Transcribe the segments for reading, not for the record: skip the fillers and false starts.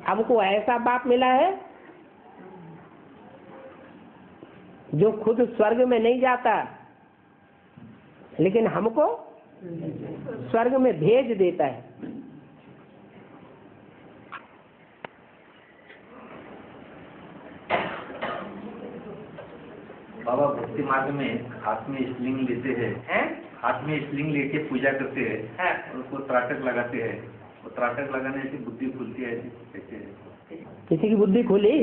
हमको ऐसा बाप मिला है जो खुद स्वर्ग में नहीं जाता, लेकिन हमको स्वर्ग में भेज देता है। बाबा भक्ति मार्ग में हाथ में स्लिंग लेते हैं, हाथ में स्लिंग लेके पूजा करते हैं और उसको त्राटक लगाते हैं। वो त्राटक लगाने से बुद्धि खुलती है, ऐसे है। किसी की बुद्धि खुली?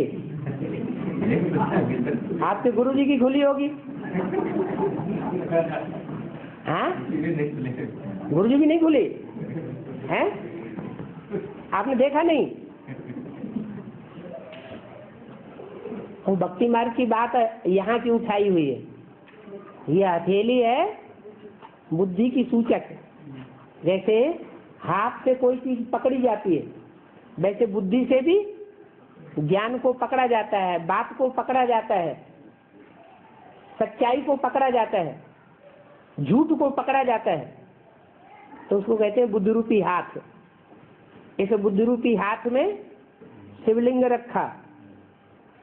आपके गुरु जी की खुली होगी। हाँ, गुरु जी की नहीं खुली है? आपने देखा नहीं? वो भक्ति मार्ग की बात यहाँ की उठाई हुई है। ये हथेली है बुद्धि की सूचक। जैसे हाथ से कोई चीज पकड़ी जाती है, वैसे बुद्धि से भी ज्ञान को पकड़ा जाता है, बात को पकड़ा जाता है, सच्चाई को पकड़ा जाता है, झूठ को पकड़ा जाता है। तो उसको कहते हैं बुद्धि रूपी हाथ। इस बुद्धि रूपी हाथ में शिवलिंग रखा,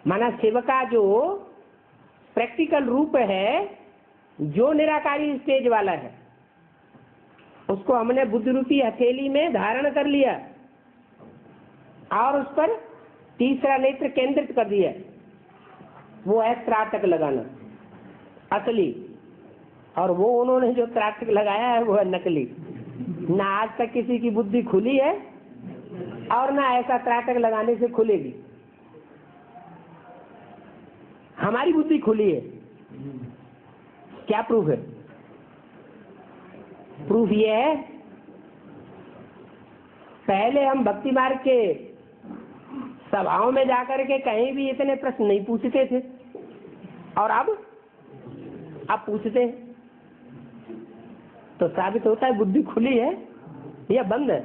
माना शिव का जो प्रैक्टिकल रूप है, जो निराकारी स्टेज वाला है, उसको हमने बुद्धि रूपी हथेली में धारण कर लिया और उस पर तीसरा नेत्र केंद्रित कर दिया। वो है त्राटक लगाना, असली। और वो उन्होंने जो त्राटक लगाया है वो है नकली। ना आज तक किसी की बुद्धि खुली है और ना ऐसा त्राटक लगाने से खुलेगी। हमारी बुद्धि खुली है। क्या प्रूफ है? प्रूफ ये है, पहले हम भक्ति मार्ग के सभाओं में जाकर के कहीं भी इतने प्रश्न नहीं पूछते थे और अब पूछते हैं। तो साबित होता है बुद्धि खुली है या बंद है।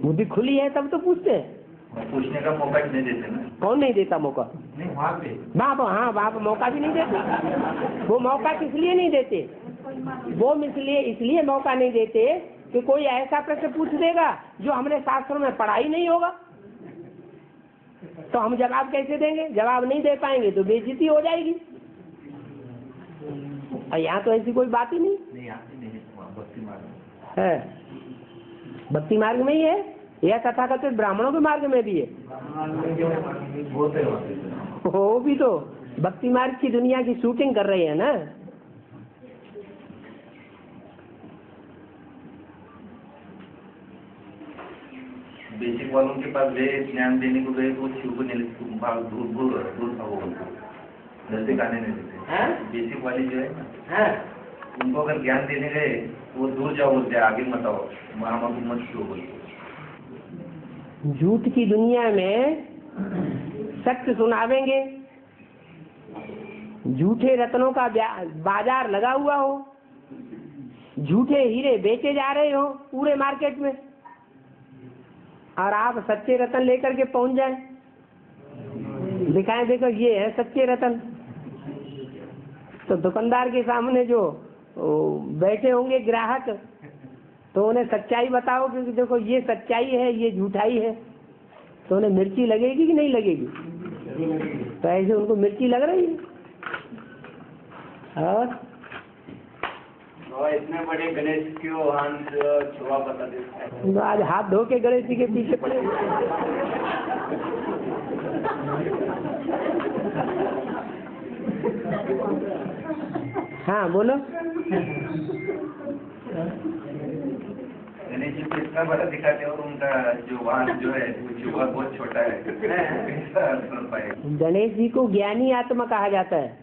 बुद्धि खुली है तब तो पूछते हैं। पूछने का मौका नहीं देते ना। कौन नहीं देता मौका? नहीं, वहाँ पे वहाँ पे मौका भी नहीं देते। वो मौका किस लिए नहीं देते? वो इसलिए मौका नहीं देते कि कोई ऐसा प्रश्न पूछ देगा जो हमने शास्त्रों में पढ़ा ही नहीं होगा, तो हम जवाब कैसे देंगे? जवाब नहीं दे पाएंगे तो बेइज्जती हो जाएगी। और यहाँ तो ऐसी कोई बात ही नहीं भक्ति मार्ग है। भक्ति मार्ग में ही है या तथाकथित ब्राह्मणों के मार्ग में भी है। वो भी तो भक्ति मार्ग की दुनिया की शूटिंग कर रही है ना। बेसिक वालों के पास गए, ज्ञान देने को गए तो शिव को दूर नजदीक आने नहीं देते। बेसिक वाली जो है उनको अगर ज्ञान देने गए वो दूर जाओ बोलते, आगे मत आओ, मत शुरू बोलते। झूठ की दुनिया में सत्य सुनावेंगे, झूठे रत्नों का बाजार लगा हुआ हो, झूठे हीरे बेचे जा रहे हो पूरे मार्केट में, और आप सच्चे रतन लेकर के पहुंच जाएं, दिखाएं देखो ये है सच्चे रतन। तो दुकानदार के सामने जो बैठे होंगे ग्राहक, तो उन्हें सच्चाई बताओ क्योंकि देखो ये सच्चाई है ये झूठाई है, तो उन्हें मिर्ची लगेगी कि नहीं लगेगी? तो ऐसे उनको मिर्ची लग रही है। और इतने बड़े गणेश क्यों छुआ बता देते? आज हाथ धो के गणेश जी के पीछे पड़े। हाँ बोलो। गणेश जी को इतना बड़ा दिखाते हैं और उनका जो वाहन जो है वो बहुत छोटा है। गणेश जी को ज्ञानी आत्मा कहा जाता है।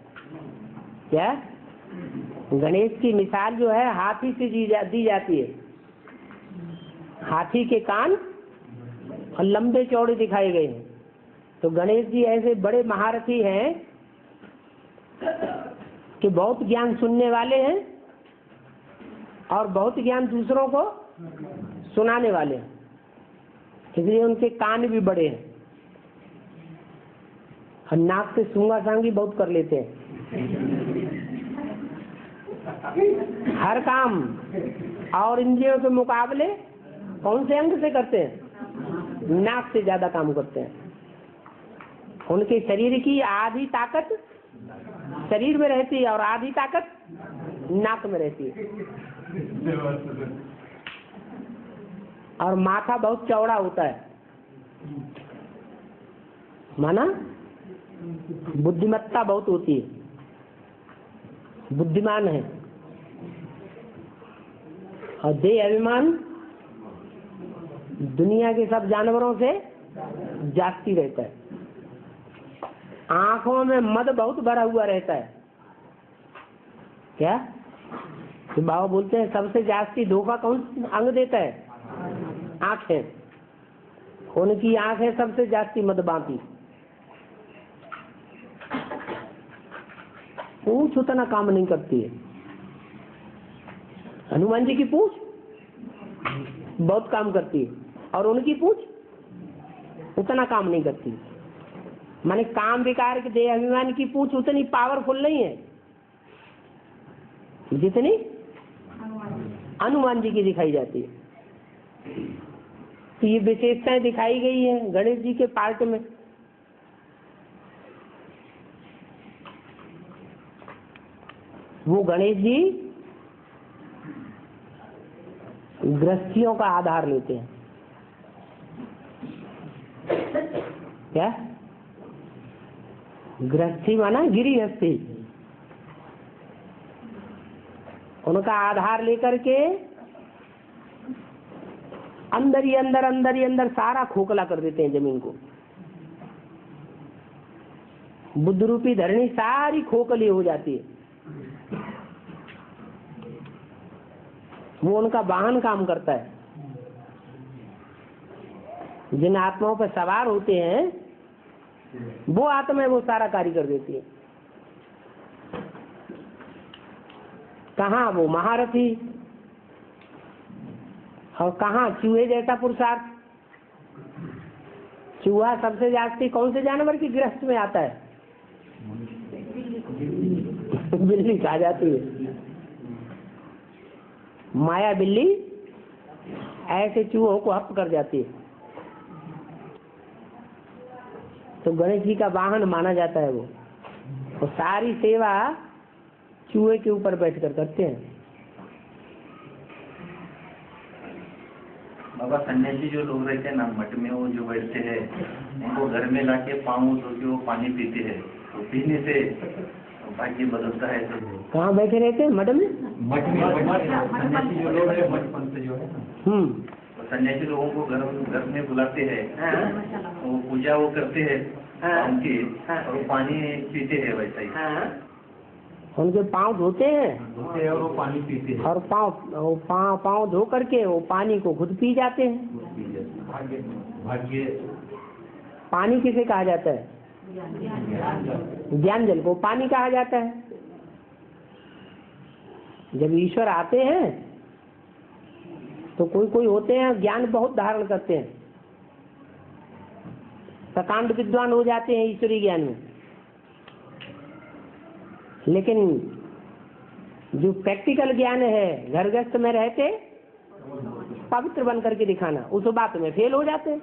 क्या? गणेश की मिसाल जो है हाथी से दी जाती है। हाथी के कान और लंबे चौड़े दिखाए गए हैं। तो गणेश जी ऐसे बड़े महारथी हैं कि बहुत ज्ञान सुनने वाले हैं और बहुत ज्ञान दूसरों को सुनाने वाले हैं, इसलिए उनके कान भी बड़े हैं और नाक से सूंगा सांगी बहुत कर लेते हैं। हर काम और इंद्रियों के मुकाबले कौन से अंग से करते हैं? नाक से ज्यादा काम करते हैं। उनके शरीर की आधी ताकत शरीर में रहती है और आधी ताकत नाक में रहती है। और माथा बहुत चौड़ा होता है, माना बुद्धिमत्ता बहुत होती है, बुद्धिमान है। और देह अभिमान दुनिया के सब जानवरों से जास्ती रहता है। आंखों में मद बहुत भरा हुआ रहता है। क्या? तो बाबा बोलते हैं सबसे जास्ती धोखा कौन अंग देता है? आंखें। उनकी आंखें सबसे जास्ती मद बांधी। पूछ उतना काम नहीं करती है। हनुमान जी की पूछ बहुत काम करती है और उनकी पूछ उतना काम नहीं करती। माने काम विकार के देह अभिमान की पूछ उतनी पावरफुल नहीं है जितनी हनुमान जी की दिखाई जाती है। तो ये विशेषताएं दिखाई गई है गणेश जी के पार्ट में। वो गणेश जी गृहस्थियों का आधार लेते हैं। क्या? गृहस्थी माना गिरिहस्थी। उनका आधार लेकर के अंदर ही अंदर सारा खोखला कर देते हैं जमीन को। बुद्ध रूपी धरणी सारी खोखली हो जाती है। वो उनका वाहन काम करता है। जिन आत्माओं पर सवार होते हैं वो आत्मा वो सारा कार्य कर देती है। कहाँ वो महारथी और कहाँ चूहे जैसा पुरुषार्थ। चूहा सबसे जास्ती कौन से जानवर की गिरफ्त में आता है? बिल्ली खा जाती है। माया बिल्ली ऐसे चूहों को हप कर जाती है। तो गणेश जी का वाहन माना जाता है वो। तो सारी सेवा चूहे के ऊपर बैठकर करते हैं। बाबा सन्यासी जो लोग रहते हैं ना मठ में, वो जो बैठते हैं उनको घर में लाके पाँव धो के वो पानी पीते हैं, तो पीने से भाग्य बदलता है। तो कहाँ बैठे रहते हैं? मठ में। सन्यासी जो लोग हैं, मठ पंथ जो है ना, तो सन्यासी लोगों को घर में बुलाते हैं, वो पूजा वो करते हैं उनकी, और वो पानी पीते हैं वैसा ही। उनके पाँव धोते हैं और वो पानी पीते हैं, और पाँव धो करके वो पानी को खुद पी जाते हैं। भाग्य। पानी किसे कहा जाता है? ज्ञान जल को पानी कहा जाता है। जब ईश्वर आते हैं तो कोई होते हैं ज्ञान बहुत धारण करते हैं, प्रकांड विद्वान हो जाते हैं ईश्वरी ज्ञान में। लेकिन जो प्रैक्टिकल ज्ञान है, घर गृहस्थ में रहते पवित्र बन करके दिखाना, उस बात में फेल हो जाते हैं।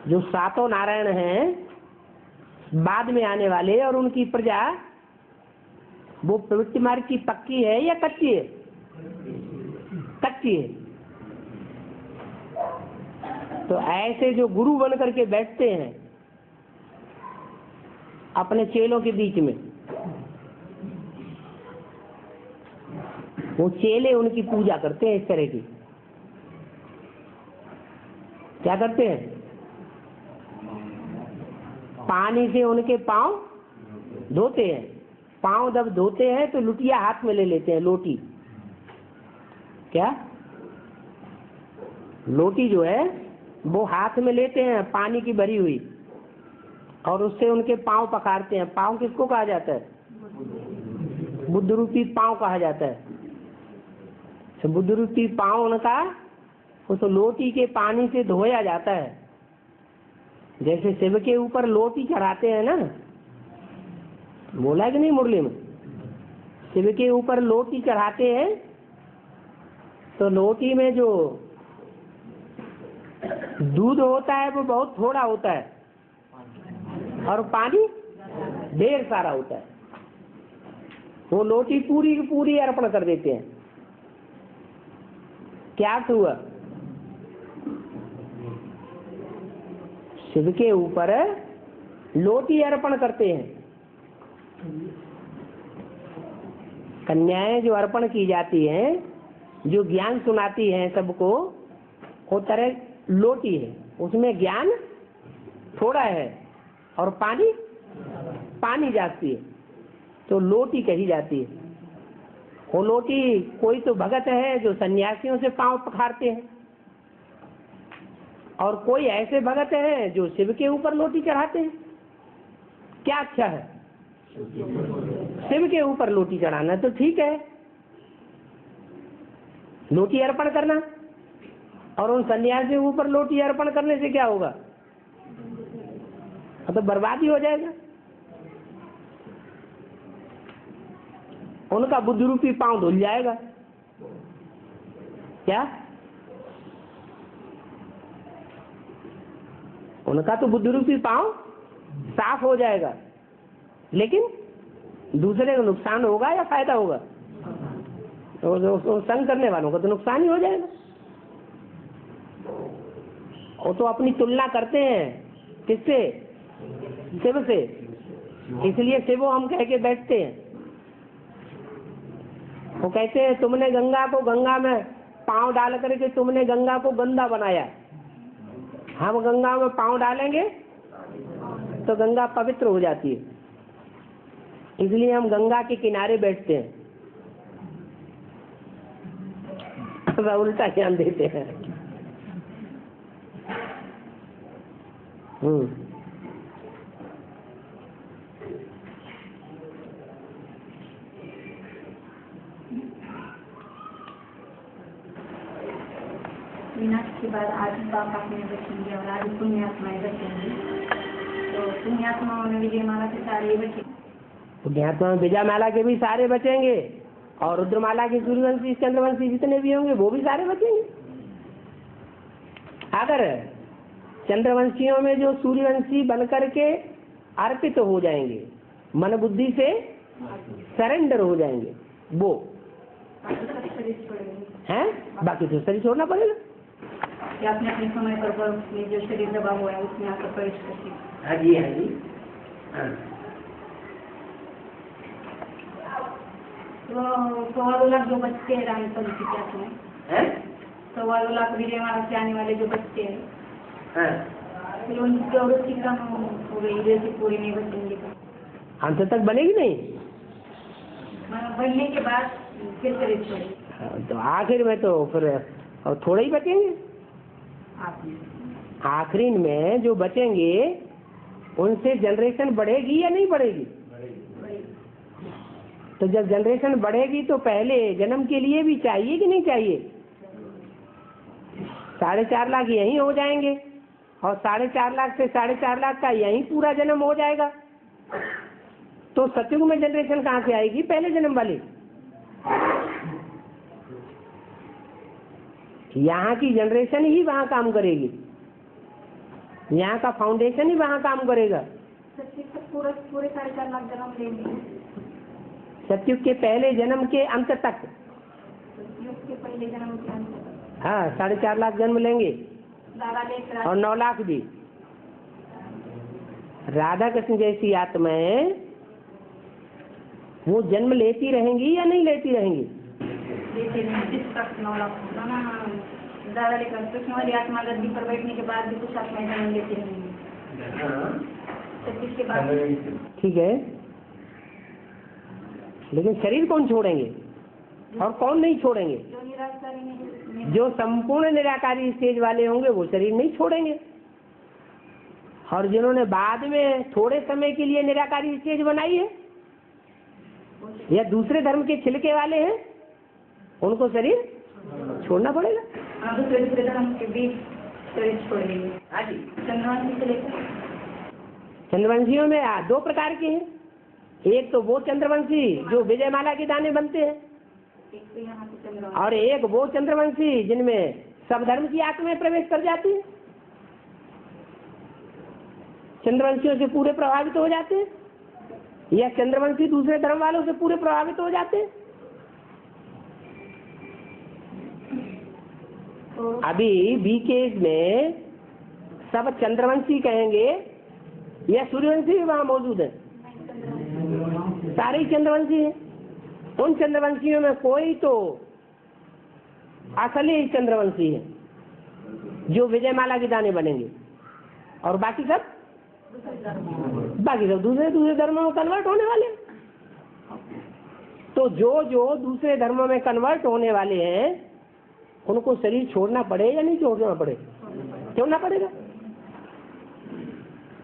जो सातों नारायण हैं बाद में आने वाले और उनकी प्रजा, वो प्रवृत्ति मार्ग की पक्की है या कच्ची है? कच्ची है। तो ऐसे जो गुरु बन करके बैठते हैं अपने चेलों के बीच में, वो चेले उनकी पूजा करते हैं। इस तरह की क्या करते हैं? पानी से उनके पांव धोते हैं। पांव जब धोते हैं तो लुटिया हाथ में ले लेते हैं, लोटी। क्या? लोटी जो है वो हाथ में लेते हैं पानी की भरी हुई, और उससे उनके पांव पखारते हैं। पांव किसको कहा जाता है? बुद्ध रूपी पांव कहा जाता है। तो बुद्ध रूपी पांव उनका उस लोटी के पानी से धोया जाता है। जैसे शिव के ऊपर लोटी चढ़ाते हैं ना, बोला कि नहीं मुरली में? शिव के ऊपर लोटी चढ़ाते हैं तो लोटी में जो दूध होता है वो बहुत थोड़ा होता है और पानी ढेर सारा होता है। वो लोटी पूरी की पूरी अर्पण कर देते हैं। क्या हुआ? शिव के ऊपर लोटी अर्पण करते हैं। कन्याएं जो अर्पण की जाती हैं, जो ज्ञान सुनाती हैं सबको, वो तरह लोटी है, उसमें ज्ञान थोड़ा है और पानी जाती है, तो लोटी कही जाती है। वो लोटी, कोई तो भगत है जो सन्यासियों से पांव पखारते हैं, और कोई ऐसे भगत हैं जो शिव के ऊपर लोटी चढ़ाते हैं। क्या अच्छा है? शिव के ऊपर लोटी चढ़ाना तो ठीक है, लोटी अर्पण करना। और उन सन्यासियों के ऊपर लोटी अर्पण करने से क्या होगा? तो बर्बादी हो जाएगा। उनका बुद्ध रूपी पांव धुल जाएगा। क्या? उनका तो बुद्ध रूपी पांव साफ हो जाएगा, लेकिन दूसरे को नुकसान होगा या फायदा होगा? तो संग करने वालों को तो नुकसान ही हो जाएगा। वो तो अपनी तुलना करते हैं किससे? शिव से। इसलिए शिवो हम कह के बैठते हैं। वो कहते हैं तुमने गंगा को गंगा में पांव डाल करके तुमने गंगा को गंदा बनाया। हम गंगा में पांव डालेंगे तो गंगा पवित्र हो जाती है, इसलिए हम गंगा के किनारे बैठते हैं। उल्टा ज्ञान देते हैं। विनाश के बाद आदि पाप आत्माएं बचेंगे और आदि पुण्यात्माएं बचेंगी। तो पुण्यात्माओं में विजयमाला के सारे बचेंगे। पुण्यात्मा में विजयमाला के भी सारे बचेंगे और रुद्रमाला के सूर्यवंशी चंद्रवंशी जितने भी होंगे वो भी सारे बचेंगे। अगर चंद्रवंशियों में जो सूर्यवंशी बनकर के अर्पित हो जाएंगे, मन बुद्धि से सरेंडर हो जाएंगे, वो हैं, बाकी तो शरीर छोड़ना पड़ेगा। कि आपने अपने समय पर उसमें जो शरीर दबा हुआ है उसमें आकर प्रवेश करती। हाँ जी, हाँ जी, हाँ। तो 1.25 लाख जो बच्चे हैं रानी पंथी के हाथ में, 1.25 लाख विजयमाला से आने वाले जो बच्चे हैं, फिर उनकी अवृत्ति कम हो गई, जैसे पूरी नहीं बचेंगे तो अंत तक बनेगी नहीं, बनने के बाद फिर शरीर छोड़ेगी। तो आखिर में तो फिर और थोड़े ही बचेंगे। आखिरी में जो बचेंगे उनसे जनरेशन बढ़ेगी या नहीं बढ़ेगी? तो जब जनरेशन बढ़ेगी तो पहले जन्म के लिए भी चाहिए कि नहीं चाहिए? 4.5 लाख यहीं हो जाएंगे और 4.5 लाख से 4.5 लाख का यहीं पूरा जन्म हो जाएगा। तो सतयुग में जनरेशन कहाँ से आएगी? पहले जन्म वाली। यहाँ की जनरेशन ही वहाँ काम करेगी, यहाँ का फाउंडेशन ही वहाँ काम करेगा। पूरे 4.5 लाख जन्म लेंगे सतयुग के पहले जन्म के अंत तक। सतयुग के पहले जन्म के अंत तक, हाँ, 4.5 लाख जन्म लेंगे और 9 लाख भी। राधा कृष्ण जैसी आत्माएं वो जन्म लेती रहेंगी या नहीं लेती रहेंगी? तक 9 लाख ज़्यादा, लेकर कृष्ण वाली आत्मा गद्दी पर बैठने के बाद भी कुछ आत्माएं जन्म लेती रहेंगी। के बाद ठीक है, लेकिन शरीर कौन छोड़ेंगे और कौन नहीं छोड़ेंगे? जो संपूर्ण निराकारी स्टेज वाले होंगे वो शरीर नहीं छोड़ेंगे, और जिन्होंने बाद में थोड़े समय के लिए निराकारी स्टेज बनाई है या दूसरे धर्म के छिलके वाले हैं, उनको शरीर छोड़ना पड़ेगा। दूसरे धर्म के बीच शरीर छोड़ेंगे। हाँ जी, चंद्रवंशी से लेकर चंद्रवंशियों में 2 प्रकार के हैं। एक तो वो चंद्रवंशी जो विजयमाला के दाने बनते हैं, और एक वो चंद्रवंशी जिनमें सब धर्म की आत्माएं प्रवेश कर जाती है, चंद्रवंशियों से पूरे प्रभावित हो जाते हैं, या चंद्रवंशी दूसरे धर्म वालों से पूरे प्रभावित हो जाते हैं। अभी बीकेज में सब चंद्रवंशी कहेंगे या सूर्यवंशी भी वहाँ मौजूद है? सारे ही चंद्रवंशी हैं। उन चंद्रवंशियों में कोई तो असली चंद्रवंशी है जो विजयमाला के दाने बनेंगे, और बाकी सब दूसरे धर्मों में कन्वर्ट होने वाले हैं। तो जो दूसरे धर्मों में कन्वर्ट होने वाले हैं उनको शरीर छोड़ना पड़े या नहीं छोड़ना पड़े? छोड़ना पड़ेगा।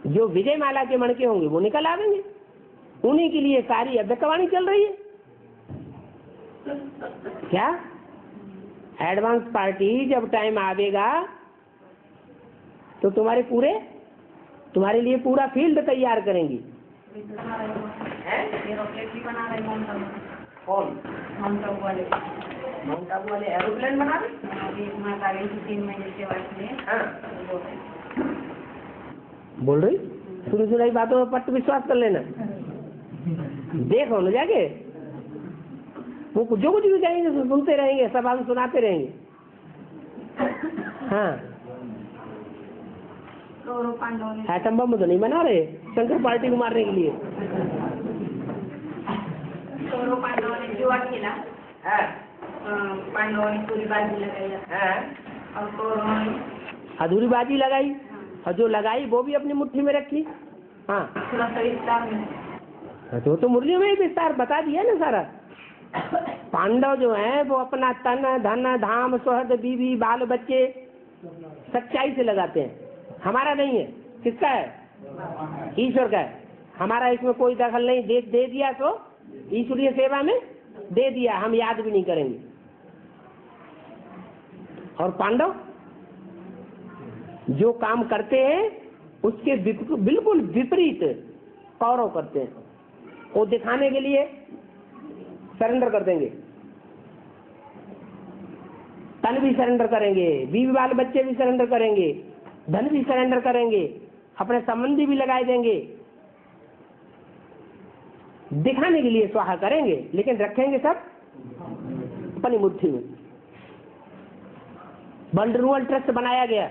जो विजयमाला के मणके होंगे वो निकल आवेंगे, उन्हीं के लिए सारी अभ्यकवाणी चल रही है। क्या एडवांस पार्टी जब टाइम आवेगा तो तुम्हारे लिए पूरा फील्ड तैयार करेंगी। कौन? माउंट आबू वाले एरोप्लेन बना रहे 3 महीने के बाद बोल रही सुनी बातों पर पट्ट विश्वास कर लेना। देखो ना जाके वो जो कुछ भी कहेंगे सुनते रहेंगे, सब हम सुनाते रहेंगे। हाँ, एटम बम तो नहीं बना रहे शंकर पार्टी को मारने के लिए। पांडवों ने जुआ खेला पांडवों ने पूरी बाजी लगाई और कौरवों ने अधूरी बाजी लगाई, और जो लगाई वो भी अपनी मुट्ठी में रखी। हाँ, थोड़ा सा विस्तार में तो मुरलियों में ही विस्तार बता दिया ना सारा। पांडव जो हैं वो अपना तन धन धाम सुहृद बीवी बाल बच्चे सच्चाई से लगाते हैं। हमारा नहीं है, किसका है? ईश्वर का है। हमारा इसमें कोई दखल नहीं। दे दिया तो ईश्वरीय सेवा में दे दिया, हम याद भी नहीं करेंगे। और पांडव जो काम करते हैं उसके बिल्कुल विपरीत कौरव करते हैं। वो दिखाने के लिए सरेंडर कर देंगे, तन भी सरेंडर करेंगे, बीवी बाल बच्चे भी सरेंडर करेंगे, धन भी सरेंडर करेंगे, अपने संबंधी भी लगाए देंगे, दिखाने के लिए स्वाहा करेंगे, लेकिन रखेंगे सब अपनी मुट्ठी में। बंडरूअल ट्रस्ट बनाया गया।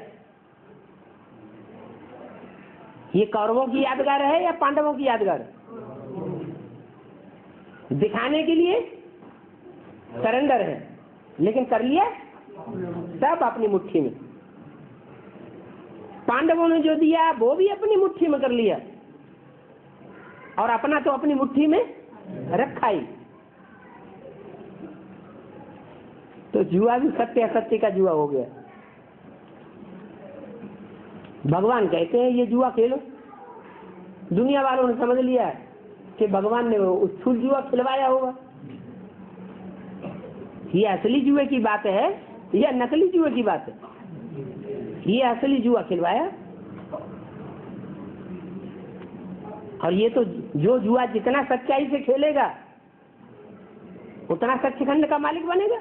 ये कौरवों की यादगार है या पांडवों की यादगार? दिखाने के लिए सरेंडर है, लेकिन कर लिया सब अपनी मुट्ठी में। पांडवों ने जो दिया वो भी अपनी मुट्ठी में कर लिया, और अपना तो अपनी मुट्ठी में रखा ही। तो जुआ भी सत्य असत्य का जुआ हो गया। भगवान कहते हैं ये जुआ खेलो। दुनिया वालों ने समझ लिया कि भगवान ने स्थूल जुआ खिलवाया होगा। ये असली जुए की बात है या नकली जुए की बात है? ये असली जुआ खिलवाया। और ये तो जो जुआ जितना सच्चाई से खेलेगा उतना सच्चिखंड का मालिक बनेगा।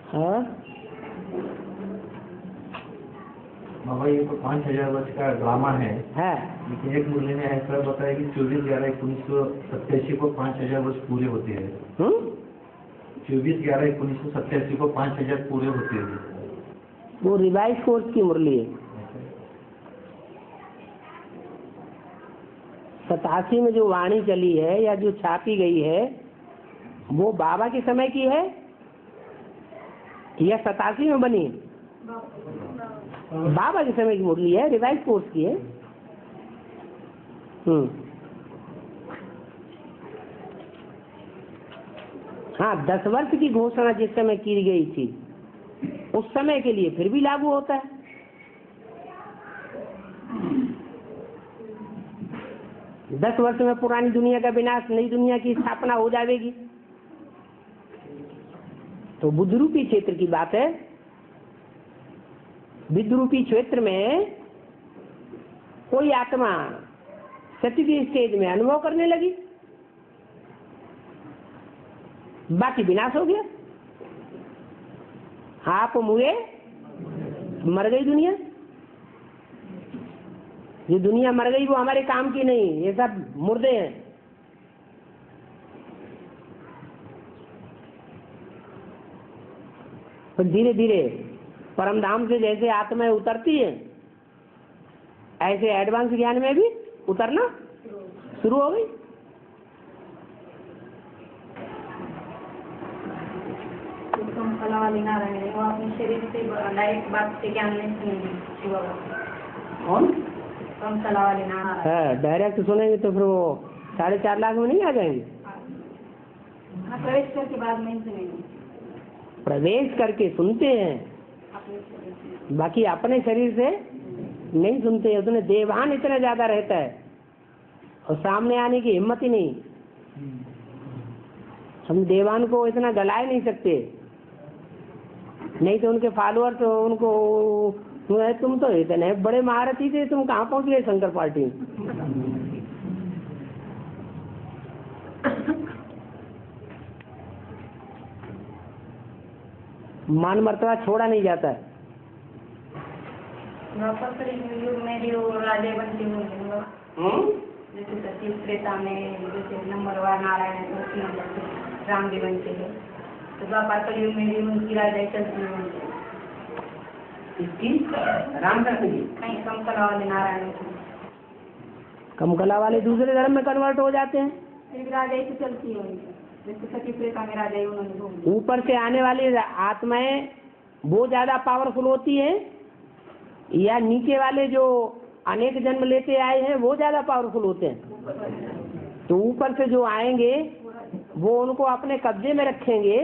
हाँ बाबा, ये तो 5000 वर्ष का ड्रामा है। लेकिन एक मुरली ने ऐसा बताया कि 24/11/1987 को 5000 वर्ष पूरे होते हैं। 24/11/1987 को 5000 पूरे होते हैं। वो रिवाइज कोर्स की मुरली है। 87 में जो वाणी चली है या जो छापी गई है वो बाबा के समय की है या 87 में बनी? बाबा के समय की मुरली है, रिवाइज कोर्स की है। हाँ, 10 वर्ष की घोषणा जिस समय की गई थी उस समय के लिए फिर भी लागू होता है। दस वर्ष में पुरानी दुनिया का विनाश, नई दुनिया की स्थापना हो जाएगी। तो बुद्ध रूपी क्षेत्र की बात है। बुद्ध रूपी क्षेत्र में कोई आत्मा सत्य की स्टेज में अनुभव करने लगी, बाकी विनाश हो गया। आप मुए, मर गई दुनिया। ये दुनिया मर गई वो हमारे काम की नहीं, ये सब मुर्दे हैं। तो धीरे धीरे परम धाम से जैसे आत्माएं उतरती है ऐसे एडवांस ज्ञान में भी उतरना शुरू हो गई। वाली नारायण है, वो अपने शरीर से डायरेक्ट बात से ज्ञान नहीं सुनेंगे। कौन? कम कला वाले नारायण है, डायरेक्ट सुनेंगे तो फिर वो 4.5 लाख में नहीं आ जाएंगे। प्रवेश करके बाद नहीं सुनेंगे। प्रवेश करके सुनते हैं, बाकी अपने शरीर से नहीं सुनते। उसमें देवान इतना ज्यादा रहता है और सामने आने की हिम्मत ही नहीं। हम देवान को इतना गलाए नहीं सकते, नहीं तो उनके फॉलोअर्स उनको तुम तो इतने बड़े महारथी थे, तुम कहाँ पहुंच गए शंकर पार्टी। मान मर्तबा छोड़ा नहीं जाता है। युग में भी वो राजे बनते होंगे, जैसे सती त्रेता में जैसे नंबर 1 नारायण है तो उसमें राम भी बनते हैं। तो द्वापर कलयुग में भी उनकी राजा चलती होंगी। इसकी राम का कहीं कम कला वाले नारायण कम कला वाले दूसरे धर्म में कन्वर्ट हो जाते हैं। फिर राजा ही तो चलती है, जैसे सती प्रेता में राजा ही उन्होंने घूम लिया। ऊपर से आने वाली आत्माएं वो ज्यादा पावरफुल होती हैं या नीचे वाले जो अनेक जन्म लेते आए हैं वो ज्यादा पावरफुल होते हैं? तो ऊपर से जो आएंगे वो उनको अपने कब्जे में रखेंगे,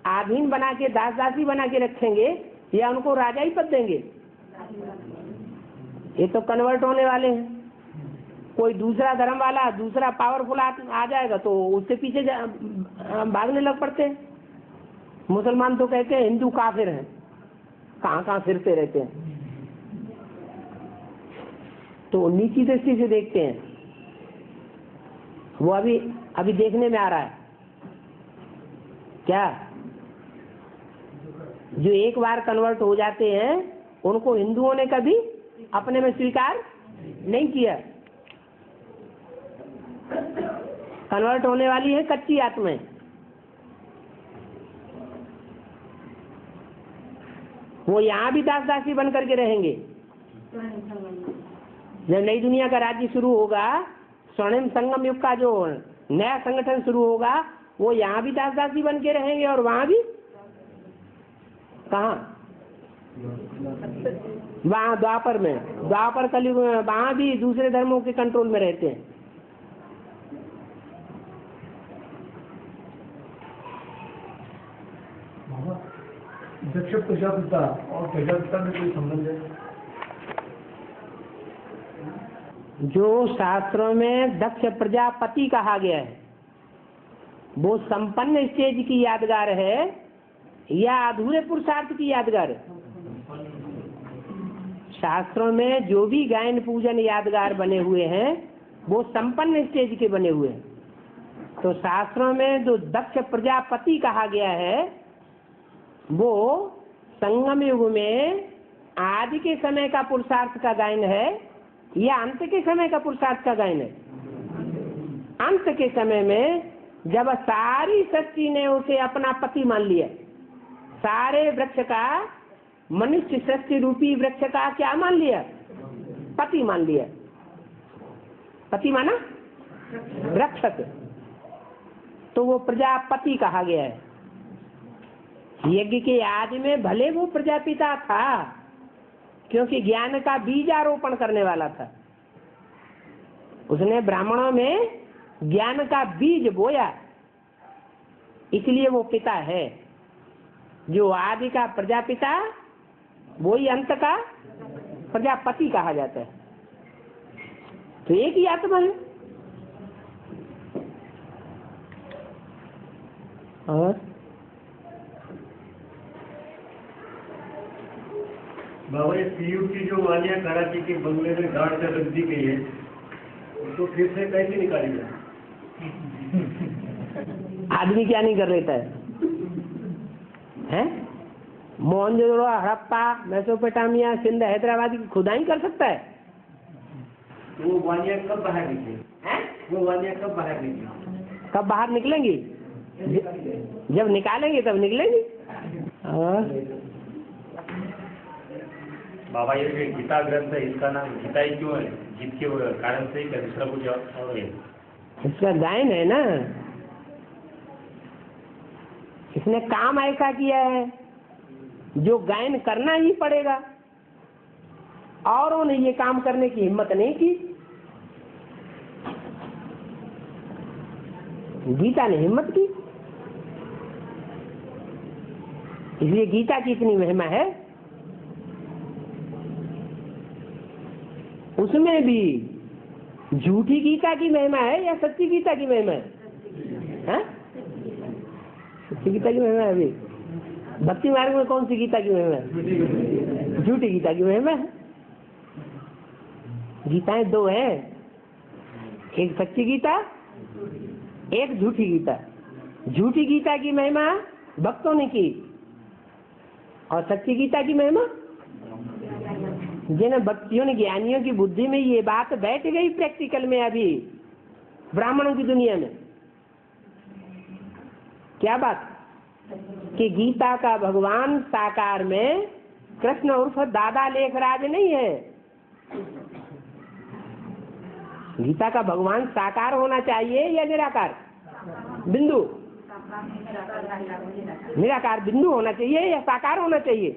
अधीन बना के, दास दासी बना के रखेंगे, या उनको राजा ही पद देंगे? ये तो कन्वर्ट होने वाले हैं। कोई दूसरा धर्म वाला, दूसरा पावरफुल आ जाएगा तो उससे पीछे भागने लग पड़ते हैं। मुसलमान तो कहते हैं हिंदू काफिर हैं, कहाँ कहाँ फिरते रहते हैं। तो नीची दृष्टि से देखते हैं, वो अभी देखने में आ रहा है क्या? जो एक बार कन्वर्ट हो जाते हैं उनको हिंदुओं ने कभी अपने में स्वीकार नहीं किया। कन्वर्ट होने वाली है कच्ची आत्माएं। वो यहाँ भी दास दासी बन करके रहेंगे। जब नई दुनिया का राज्य शुरू होगा, स्वर्णिम संगम युग का जो नया संगठन शुरू होगा, वो यहाँ भी दास दासी बन के रहेंगे और वहाँ भी कहाँ? वहाँ द्वापर में, द्वापर कलयुग में वहाँ भी दूसरे धर्मों के कंट्रोल में रहते हैं। दक्ष प्रजापिता और प्रजापिता में कोई संबंध है? जो शास्त्रों में दक्ष प्रजापति कहा गया है वो संपन्न स्टेज की यादगार है या अधूरे पुरुषार्थ की यादगार है? शास्त्रों में जो भी गायन पूजन यादगार बने हुए हैं वो संपन्न स्टेज के बने हुए हैं। तो शास्त्रों में जो दक्ष प्रजापति कहा गया है वो संगम युग में आदि के समय का पुरुषार्थ का गायन है या अंत के समय का पुरुषार्थ का गायन है? अंत के समय में जब सारी सृष्टि ने उसे अपना पति मान लिया, सारे वृक्ष का, मनुष्य सृष्टि रूपी वृक्ष का क्या मान लिया? पति मान लिया। पति माना रक्षक, तो वो प्रजापति कहा गया है। यज्ञ के आदि में भले वो प्रजापिता था क्योंकि ज्ञान का बीज आरोपण करने वाला था, उसने ब्राह्मणों में ज्ञान का बीज बोया, इसलिए वो पिता है। जो आदि का प्रजापिता वही अंत का प्रजापति कहा जाता है। तो एक ही आत्मा है। और बाबा ये पीयू की जो वालिया कराची के बंगले में गाड़ से रख दी गई है, उसको फिर से कैसे निकाली जाए? आदमी क्या नहीं कर लेता है? मोहनजोदड़ो, हड़प्पा, मेसोपोटामिया, सिंध, हैदराबाद की खुदाई कर सकता है? वो वालिया कब बाहर निकली? वो वालिया कब बाहर निकली? कब बाहर निकलेंगी? जब निकालेंगे तब निकलेंगी। और बाबा ये जो गीता ग्रंथ है इसका नाम गीता ही क्यों है? जीत के कारण से ही, दूसरा कुछ और है? इसका गायन है ना, इसने काम ऐसा किया है जो गायन करना ही पड़ेगा। औरों ने ये काम करने की हिम्मत नहीं की, गीता ने हिम्मत की, इसलिए गीता की इतनी महिमा है। उसमें भी झूठी गीता की महिमा है या सच्ची गीता की महिमा है? सच्ची गीता की महिमा है। अभी भक्ति मार्ग में कौन सी गीता की महिमा है? झूठी गीता की महिमा है। गीताएं दो हैं, एक सच्ची गीता, एक झूठी गीता। झूठी गीता की महिमा भक्तों ने की और सच्ची गीता की महिमा जिन भक्तियों ने, ज्ञानियों की बुद्धि में ये बात बैठ गई प्रैक्टिकल में, अभी ब्राह्मणों की दुनिया में। क्या बात? कि गीता का भगवान साकार में कृष्ण उर्फ दादा लेखराज नहीं है, गीता का भगवान साकार होना चाहिए या निराकार बिंदु? निराकार बिंदु होना चाहिए या साकार होना चाहिए?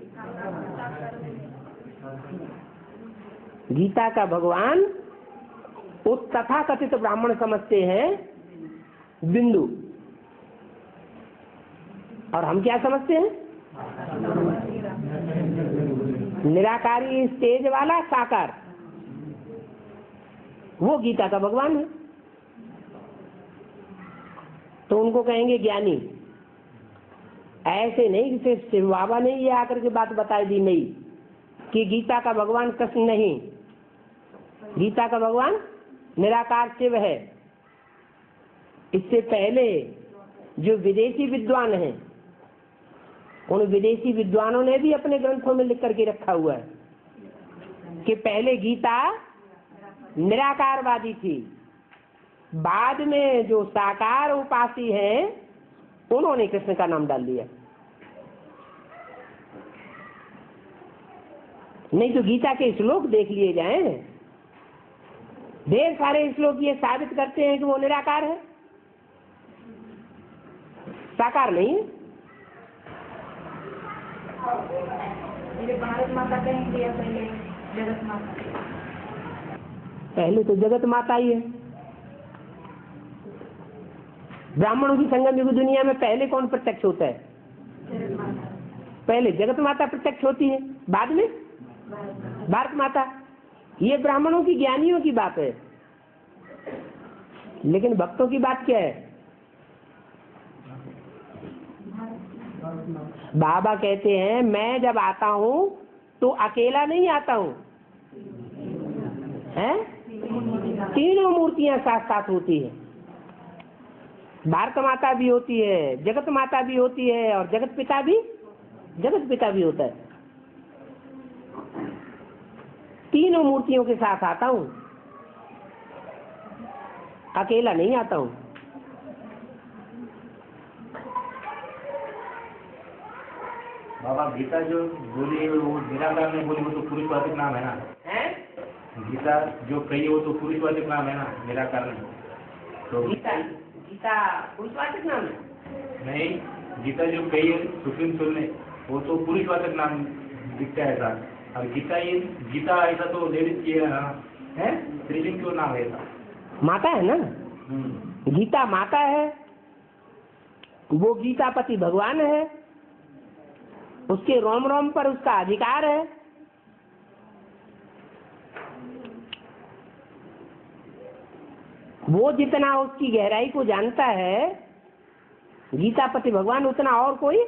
गीता का भगवान वो तथाकथित ब्राह्मण समझते हैं बिंदु, और हम क्या समझते हैं? निराकारी स्टेज वाला साकार, वो गीता का भगवान है। तो उनको कहेंगे ज्ञानी। ऐसे नहीं, जैसे शिव बाबा ने ये आकर के बात बताई दी नहीं कि गीता का भगवान कृष्ण नहीं, गीता का भगवान निराकार शिव है। इससे पहले जो विदेशी विद्वान हैं, उन विदेशी विद्वानों ने भी अपने ग्रंथों में लिख करके रखा हुआ है कि पहले गीता निराकारवादी थी, बाद में जो साकार उपासी हैं उन्होंने कृष्ण का नाम डाल दिया। नहीं तो गीता के श्लोक देख लिए जाएं, ढेर सारे श्लोक ये साबित करते हैं कि वो निराकार है, साकार नहीं है। भारत माता कहेंगे या पहले जगत माता? पहले तो जगत माता ही है। ब्राह्मणों की संगम युग दुनिया में पहले कौन प्रत्यक्ष होता है? पहले जगत माता प्रत्यक्ष होती है, बाद में भारत माता। ये ब्राह्मणों की ज्ञानियों की बात है, लेकिन भक्तों की बात क्या है? बाबा कहते हैं मैं जब आता हूँ तो अकेला नहीं आता हूँ, हैं? तीनों मूर्तियां साथ साथ होती है। भारत माता भी होती है, जगत माता भी होती है, और जगत पिता भी होता है। तीनों मूर्तियों के साथ आता हूँ, अकेला नहीं आता हूँ। बाबा गीता जो बोली वो निराकार में बोली, वो तो पुरुषवाचक नाम है ना? गीता जो कही वो तो पुरुषवाचक नाम है ना, निराकार में। तो गीता पुरुषवाचक नाम है? नहीं, गीता जो कही है सुप्रीम सोल ने, वो तो पुरुषवाचक नाम दिखता है ऐसा। और गीता ऐसा तो लेडीज की है, स्त्रीलिंग क्यों नाम है ऐसा? माता है ना, गीता माता है, वो गीतापति भगवान है, उसके रोम रोम पर उसका अधिकार है। वो जितना उसकी गहराई को जानता है गीतापति भगवान, उतना और कोई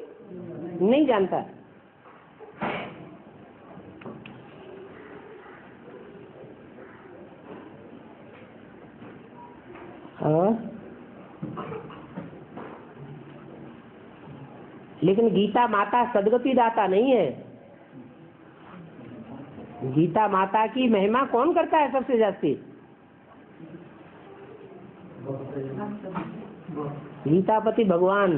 नहीं जानता। लेकिन गीता माता सदगति दाता नहीं है। गीता माता की महिमा कौन करता है सबसे जास्ती? गीतापति भगवान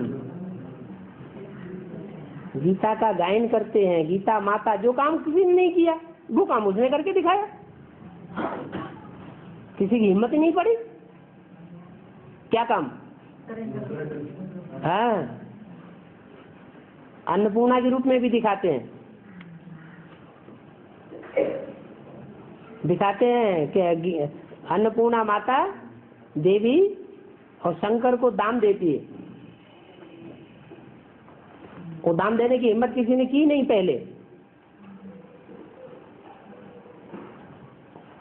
गीता का गायन करते हैं। गीता माता जो काम किसी ने नहीं किया वो काम उसने करके दिखाया, किसी की हिम्मत ही नहीं पड़ी। क्या काम? हाँ, अन्नपूर्णा के रूप में भी दिखाते हैं कि अन्नपूर्णा माता देवी और शंकर को दान देती है। वो दान देने की हिम्मत किसी ने की नहीं पहले।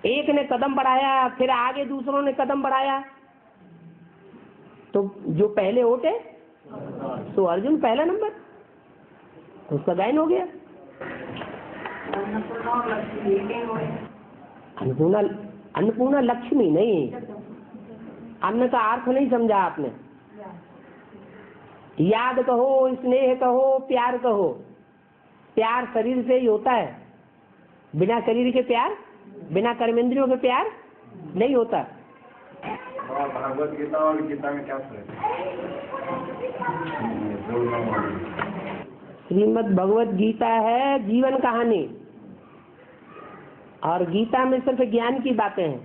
एक ने कदम बढ़ाया, फिर आगे दूसरों ने कदम बढ़ाया, तो जो पहले उठे तो अर्जुन पहला नंबर, उसका गायन हो गया। अन्नपूर्णा लक्ष्मी नहीं, अन्न का अर्थ नहीं समझा आपने। याद कहो, स्नेह कहो, प्यार कहो। प्यार शरीर से ही होता है, बिना शरीर के प्यार, बिना कर्मेंद्रियों के प्यार नहीं होता। भगवत गीता और गीता में क्या फर्क है? श्रीमद् भगवत गीता है जीवन कहानी, और गीता में सिर्फ ज्ञान की बातें हैं।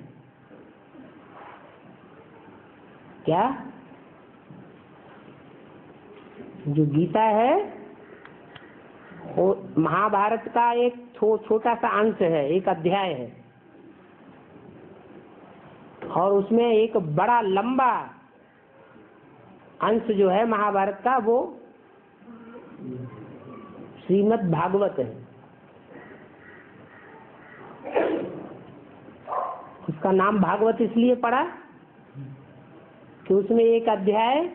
क्या? जो गीता है वो महाभारत का एक छोटा सा अंश है, एक अध्याय है, और उसमें एक बड़ा लंबा अंश जो है महाभारत का वो श्रीमद् भागवत है। उसका नाम भागवत इसलिए पड़ा कि उसमें एक अध्याय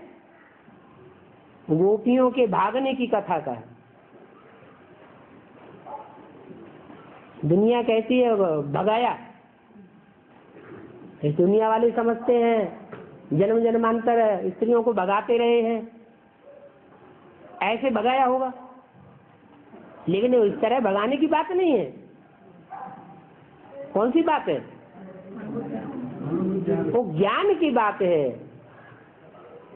गोपियों के भागने की कथा का है। दुनिया कैसी है, भगाया। इस दुनिया वाले समझते हैं जन्म जन्मांतर स्त्रियों को भगाते रहे हैं, ऐसे भगाया होगा, लेकिन इस तरह भगाने की बात नहीं है। कौन सी बात है? वो ज्ञान की बात है।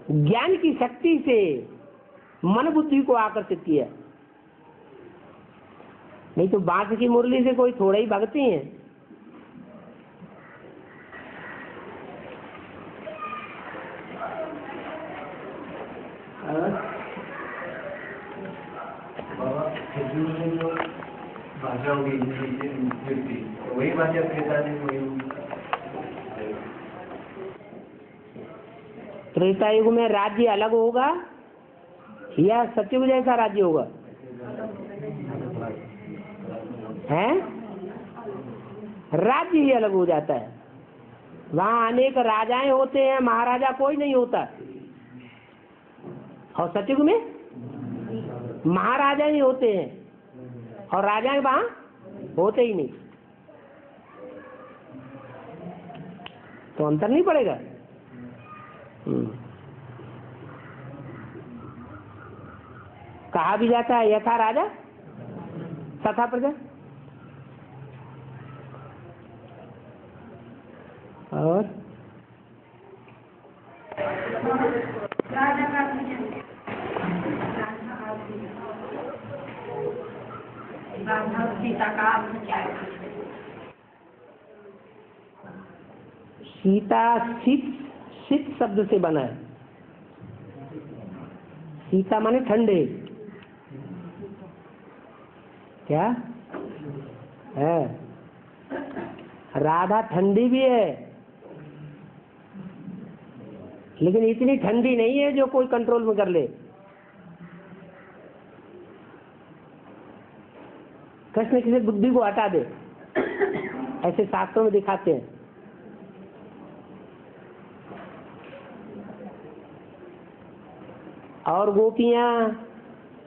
ज्ञान की शक्ति से मन बुद्धि को आकर्षित किया, नहीं तो बांस की मुरली से कोई थोड़ा ही भगती है। जो भाषा होगी वही भाषा त्रेता युग में राज्य अलग होगा या सतयुग जैसा राज्य होगा? हैं? राज्य ही अलग हो जाता है। वहाँ अनेक राजाएं होते हैं, महाराजा कोई नहीं होता। और सतयुग में महाराजा ही होते हैं और राजाएं वहाँ होते ही नहीं। तो अंतर नहीं पड़ेगा। कहा भी जाता है यथा राजा तथा प्रजा। और सीता का अर्थ क्या है? सीता शीत शब्द से बना है। सीता माने ठंडे। क्या है? राधा ठंडी भी है, लेकिन इतनी ठंडी नहीं है जो कोई कंट्रोल में कर ले। कृष्ण किसी बुद्धि को हटा दे, ऐसे शास्त्रों में दिखाते हैं। और गोपियां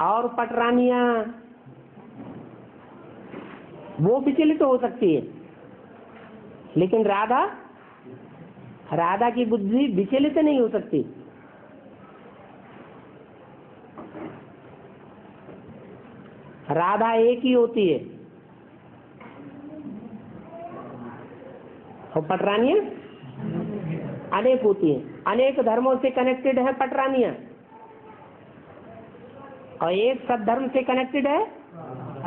और पटरानियां वो विचलित हो सकती है, लेकिन राधा की बुद्धि विचलित नहीं हो सकती। राधा एक ही होती है और पटरानियां अनेक होती हैं। अनेक धर्मों से कनेक्टेड है पटरानियां और एक सद्धर्म से कनेक्टेड है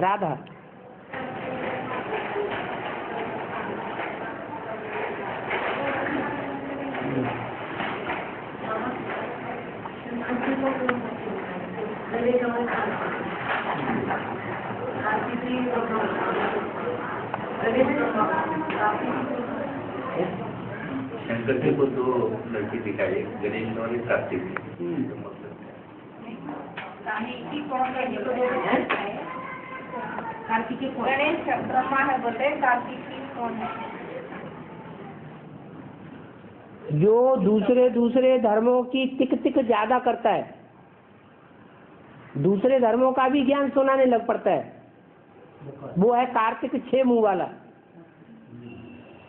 राधा। शंकर जी को दो लड़की दिखाई, गणेश और कार्तिक। कार्तिकी गणेश ब्रह्मा है बोलते, कार्तिकी कौन है? जो दूसरे धर्मों की टिक ज्यादा करता है, दूसरे धर्मों का भी ज्ञान सुनाने लग पड़ता है, वो है कार्तिक 6 मुंह वाला।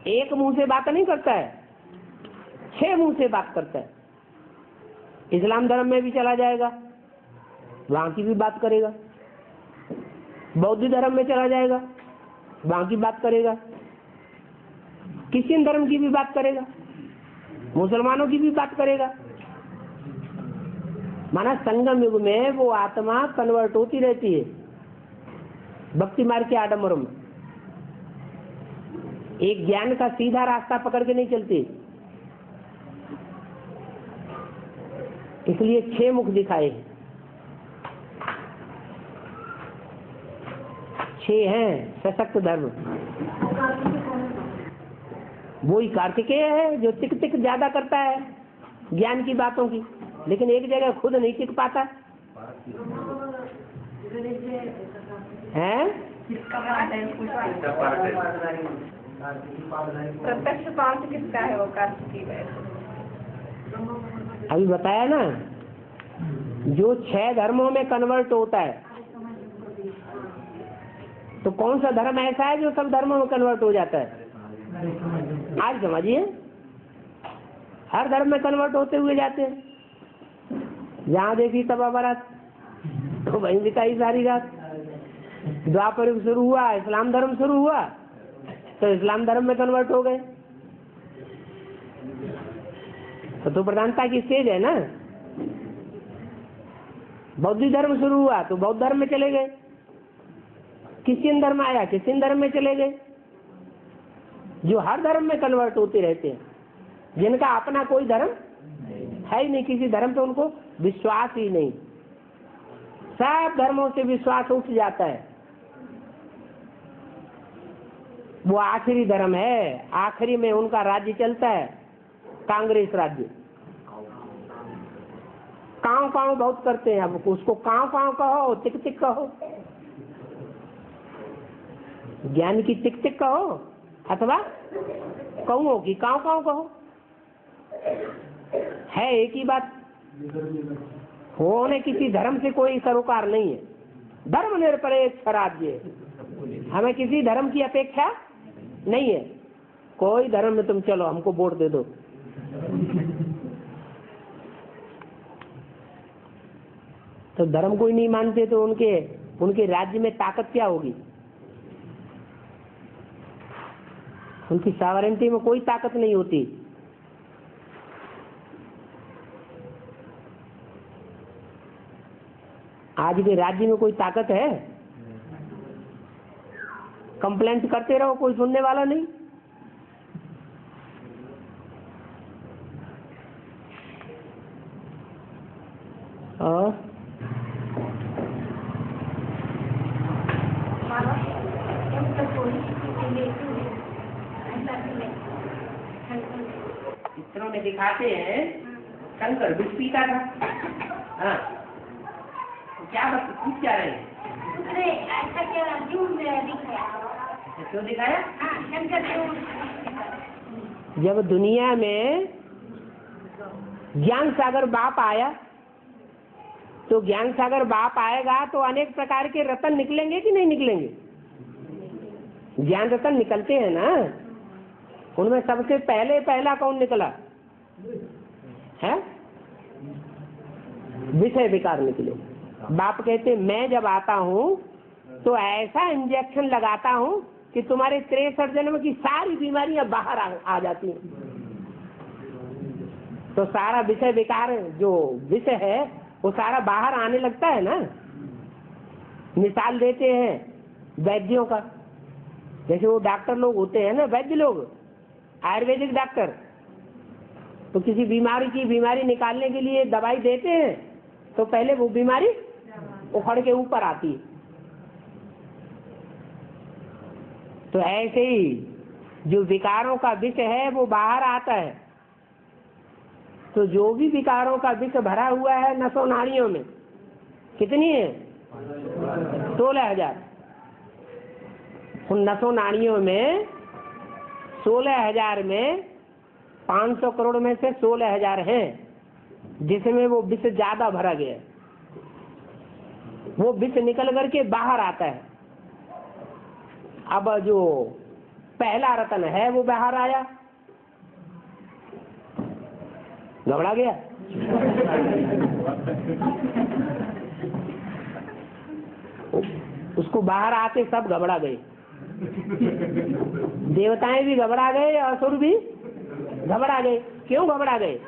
एक मुंह से बात नहीं करता है, 6 मुंह से बात करता है। इस्लाम धर्म में भी चला जाएगा, वहां की भी बात करेगा। बौद्ध धर्म में चला जाएगा, वहां की बात करेगा। क्रिश्चियन धर्म की भी बात करेगा, मुसलमानों की भी बात करेगा। माना संगम युग में वो आत्मा कन्वर्ट होती रहती है भक्ति मार्ग के आडम्बर में। एक ज्ञान का सीधा रास्ता पकड़ के नहीं चलती। इसलिए 6 मुख दिखाए, 6 हैं सशक्त धर्म। वही कार्तिकेय है जो टिक टिक ज्यादा करता है ज्ञान की बातों की, लेकिन एक जगह खुद नहीं टिक पाता है। प्रत्यक्ष पाठ किसका है वो कार्तिकेय? अभी बताया ना, जो 6 धर्मों में कन्वर्ट होता है, तो कौन सा धर्म ऐसा है जो सब धर्मों में कन्वर्ट हो जाता है? आज समझिए, हर धर्म में कन्वर्ट होते हुए जाते हैं। जहाँ देखी तब बारात, तो वहीं बिताई सारी रात। द्वापर युग शुरू हुआ, इस्लाम धर्म शुरू हुआ, तो इस्लाम धर्म में कन्वर्ट हो गए। तो प्रधानता की स्टेज है ना। बौद्ध धर्म शुरू हुआ तो बौद्ध धर्म में चले गए, क्रिश्चियन धर्म आया क्रिश्चियन धर्म में चले गए। जो हर धर्म में कन्वर्ट होते रहते हैं, जिनका अपना कोई धर्म है ही नहीं, किसी धर्म पे उनको विश्वास ही नहीं, सब धर्मों से विश्वास उठ जाता है। वो आखिरी धर्म है, आखिरी में उनका राज्य चलता है, कांग्रेस राज्य। कांव कांव बहुत करते हैं, अब उसको कांव कांव कहो, टिक टिक कहो, ज्ञान की टिक टिक कहो, अथवा कौओं की कांव कांव कहो, है एक ही बात। होने किसी धर्म से कोई सरोकार नहीं है, धर्म निरपेक्ष राज्य, हमें किसी धर्म की अपेक्षा नहीं है। कोई धर्म में तुम चलो, हमको वोट दे दो। तो धर्म कोई नहीं मानते तो उनके राज्य में ताकत क्या होगी? उनकी सॉवरेंटी में कोई ताकत नहीं होती। आज के राज्य में कोई ताकत है? कंप्लेंट करते रहो, कोई सुनने वाला नहीं। और चित्रों में दिखाते हैं शंकर विष पीता था। हाँ, तो क्या पूछ क्या रहे? अरे ऐसा क्या क्यों दिखाया? क्यों दिखाया? हाँ, शंकर क्यों? जब दुनिया में ज्ञान सागर बाप आया, तो ज्ञान सागर बाप आएगा तो अनेक प्रकार के रतन निकलेंगे कि नहीं निकलेंगे? ज्ञान रतन निकलते हैं ना। उनमें सबसे पहला कौन निकला है? विषय विकार निकले। बाप कहते मैं जब आता हूँ तो ऐसा इंजेक्शन लगाता हूँ कि तुम्हारे 63 जन्म की सारी बीमारियां बाहर आ जाती हैं। तो सारा विषय विकार जो विषय है वो सारा बाहर आने लगता है ना। मिसाल देते हैं वैद्यों का, जैसे वो डॉक्टर लोग होते हैं ना, वैद्य लोग, आयुर्वेदिक डॉक्टर, तो किसी बीमारी निकालने के लिए दवाई देते हैं तो पहले वो बीमारी उखड़ के ऊपर आती है। तो ऐसे ही जो विकारों का विष है वो बाहर आता है। तो जो भी विकारों का विष भरा हुआ है नसों नाड़ियों में, कितनी है? 16,000। उन नसों नाड़ियों में 16,000 में 500 करोड़ में से 16,000 हैं जिसमें वो विष ज्यादा भरा गया। वो विष निकल करके बाहर आता है। अब जो पहला रतन है वो बाहर आया, घबरा गया। उसको बाहर आते सब घबरा गए, देवताएं भी घबरा गए, असुर भी घबरा गए। क्यों घबरा गए?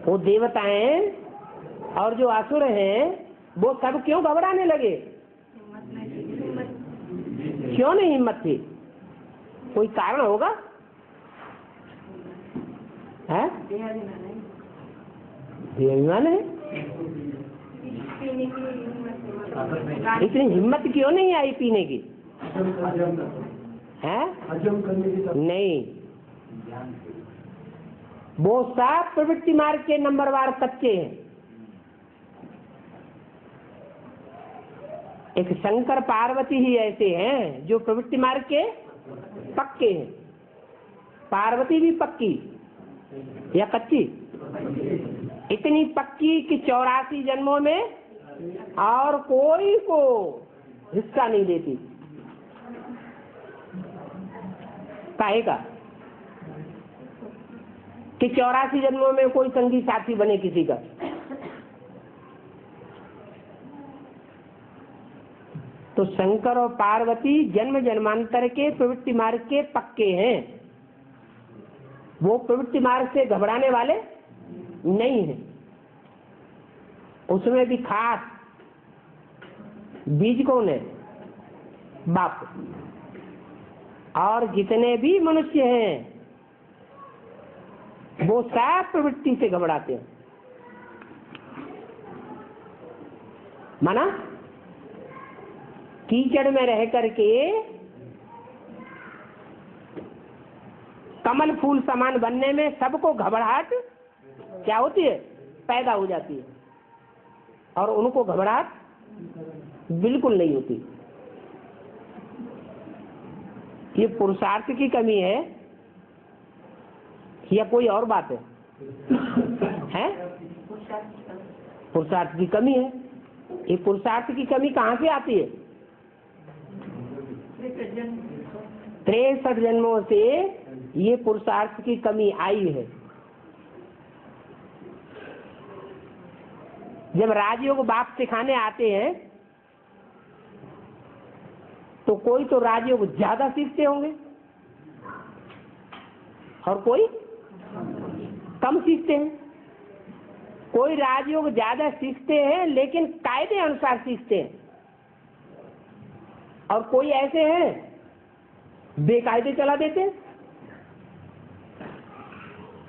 वो देवताएं और जो असुर हैं वो सब क्यों घबराने लगे? क्यों नहीं हिम्मत थी? कोई कारण होगा है? अभिमान है। पीने की हिम्मत है, इतनी हिम्मत क्यों नहीं आई पीने की? है नहीं, वो सब प्रवृत्ति मार्ग के नंबरवार कच्चे हैं। एक शंकर पार्वती ही ऐसे हैं जो प्रवृत्ति मार्ग के पक्के हैं। पार्वती भी पक्की या कच्ची? इतनी पक्की कि 84 जन्मों में और कोई को हिस्सा नहीं देती। काहेगा कि 84 जन्मों में कोई संगी साथी बने किसी का। तो शंकर और पार्वती जन्म जन्मांतर के प्रवृत्ति मार्ग के पक्के हैं। वो प्रवृत्ति मार्ग से घबराने वाले नहीं हैं। उसमें भी खास बीज कौन है? बाप। और जितने भी मनुष्य हैं वो सब प्रवृत्ति से घबराते हैं। माना कीचड़ में रह करके कमल फूल समान बनने में सबको घबराहट क्या होती है? पैदा हो जाती है। और उनको घबराहट बिल्कुल नहीं होती। ये पुरुषार्थ की कमी है या कोई और बात है? हैं? पुरुषार्थ की कमी है। ये पुरुषार्थ की कमी कहाँ से आती है? 63 जन्मों से ये पुरुषार्थ की कमी आई है। जब राजयोग बाप सिखाने आते हैं तो कोई तो राजयोग ज्यादा सीखते होंगे और कोई कम सीखते हैं। कोई राजयोग ज्यादा सीखते हैं लेकिन कायदे अनुसार सीखते हैं, और कोई ऐसे हैं बेकायदे चला देते हैं।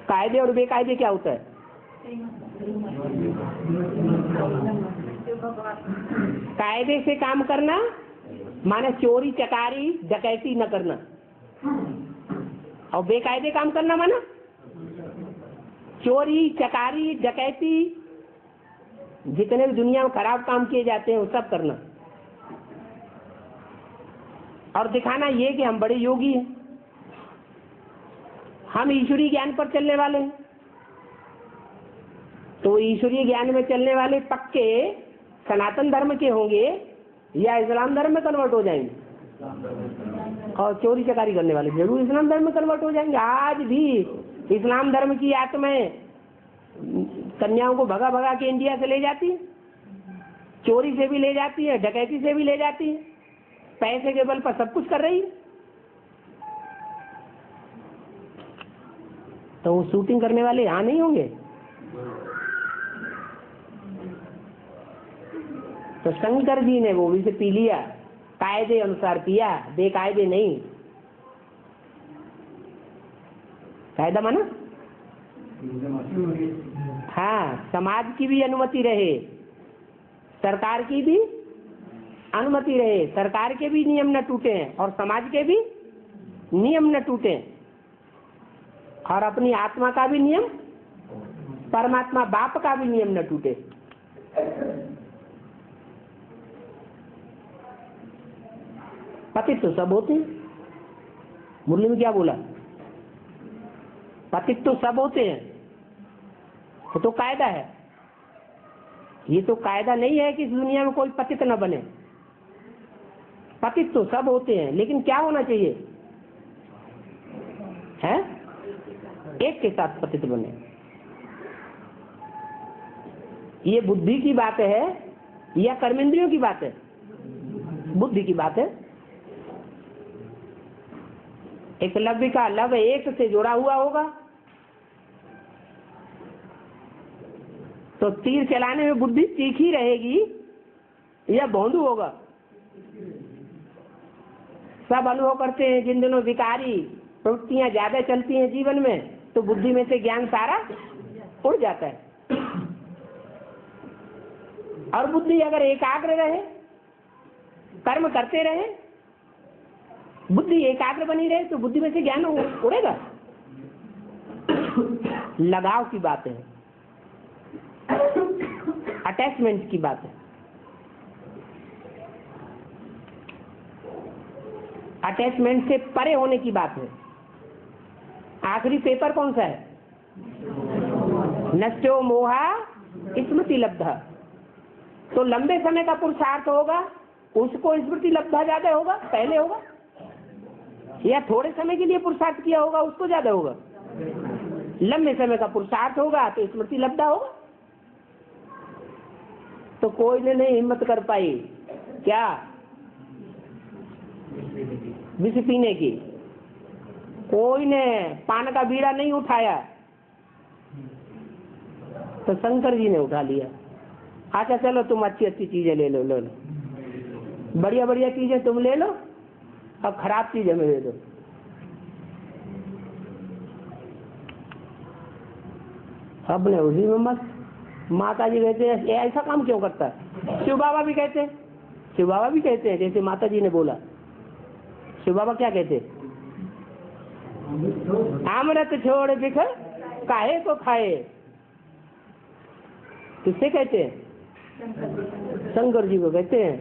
कायदे और बेकायदे क्या होता है? कायदे से काम करना माने चोरी चकारी डकैती न करना, और बेकायदे काम करना माना चोरी चकारी डकैती, जितने भी दुनिया में खराब काम किए जाते हैं वो सब करना, और दिखाना ये कि हम बड़े योगी हैं, हम ईश्वरीय ज्ञान पर चलने वाले हैं। तो ईश्वरीय ज्ञान में चलने वाले पक्के सनातन धर्म के होंगे या इस्लाम धर्म में कन्वर्ट हो जाएंगे, और चोरी चकारी करने वाले जरूर इस्लाम धर्म में कन्वर्ट हो जाएंगे। आज भी इस्लाम धर्म की आत्माएं कन्याओं को भगा भगा के इंडिया से ले जाती है, चोरी से भी ले जाती है, डकैती से भी ले जाती है, पैसे के बल पर सब कुछ कर रही है। तो वो शूटिंग करने वाले यहाँ नहीं होंगे? तो शंकर जी ने वो भी से पी लिया, कायदे अनुसार पिया, बेकायदे नहीं। कायदा माना हाँ, समाज की भी अनुमति रहे, सरकार की भी अनुमति रहे, सरकार के भी नियम न टूटे और समाज के भी नियम न टूटे, और अपनी आत्मा का भी नियम, परमात्मा बाप का भी नियम न टूटे। पतित तो सब होते हैं। मुरली में क्या बोला? पतित तो सब होते हैं। तो कायदा है। ये तो कायदा नहीं है कि इस दुनिया में कोई पतित न बने। पतित तो सब होते हैं, लेकिन क्या होना चाहिए? है एक के साथ पतित बने। ये बुद्धि की बात है या कर्मेंद्रियों की बात है? बुद्धि की बात है। एकलव्य का लव एक से जुड़ा हुआ होगा तो तीर चलाने में बुद्धि तीखी रहेगी या भौंदू होगा? सब अनुभव करते हैं जिन दिनों विकारी प्रवृत्तियां ज्यादा चलती हैं जीवन में, तो बुद्धि में से ज्ञान सारा उड़ जाता है। और बुद्धि अगर एकाग्र रहे, कर्म करते रहे, बुद्धि एकाग्र बनी रहे, तो बुद्धि में से ज्ञान उड़ेगा। लगाव की बात है, अटैचमेंट की बात है। अटैचमेंट से परे होने की बात है। आखिरी पेपर कौन सा है? नष्टो मोहा स्मृति लब्धा। तो लंबे समय का पुरुषार्थ होगा, उसको स्मृति लब्धा ज्यादा होगा, पहले होगा, या थोड़े समय के लिए पुरुषार्थ किया होगा उसको ज्यादा होगा? लंबे समय का पुरुषार्थ होगा तो स्मृति लब्धा होगा। तो कोई ने नहीं हिम्मत कर पाई क्या विष पीने की, कोई ने पान का बीड़ा नहीं उठाया, तो शंकर जी ने उठा लिया। अच्छा चलो तुम अच्छी अच्छी चीजें ले लो, बढ़िया बढ़िया चीजें तुम ले लो और खराब चीजें हमें दे दो। अपने उसी में मत। माता जी कहते हैं ऐसा काम क्यों करता है? शिव बाबा भी कहते हैं, शिव बाबा भी कहते हैं, जैसे माता जी ने बोला। शिव बाबा क्या कहते? अमृत छोड़ बिख काहे को खाए। किससे कहते हैं? शंकर जी को कहते हैं,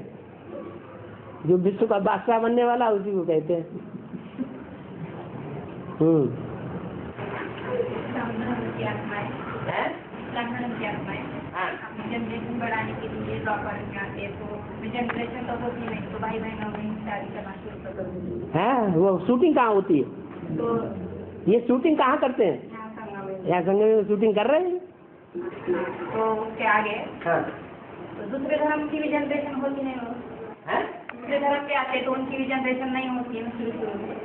जो विश्व का बादशाह बनने वाला उसी को कहते हैं। जनरेशन बढ़ाने के लिए ड्रॉपर आते तो जनरेशन तो होती नहीं, तो भाई बहनों में शादी करना शुरू कर दो। हाँ, वो शूटिंग कहाँ होती है? तो ये शूटिंग कहाँ करते हैं? यहाँ संगम में शूटिंग कर रहे हैं। तो उसके आगे तो दूसरे धर्म की भी जनरेशन होती नहीं हो। दूसरे धर्म के आते तो उनकी भी जनरेशन नहीं होती है शुरू में।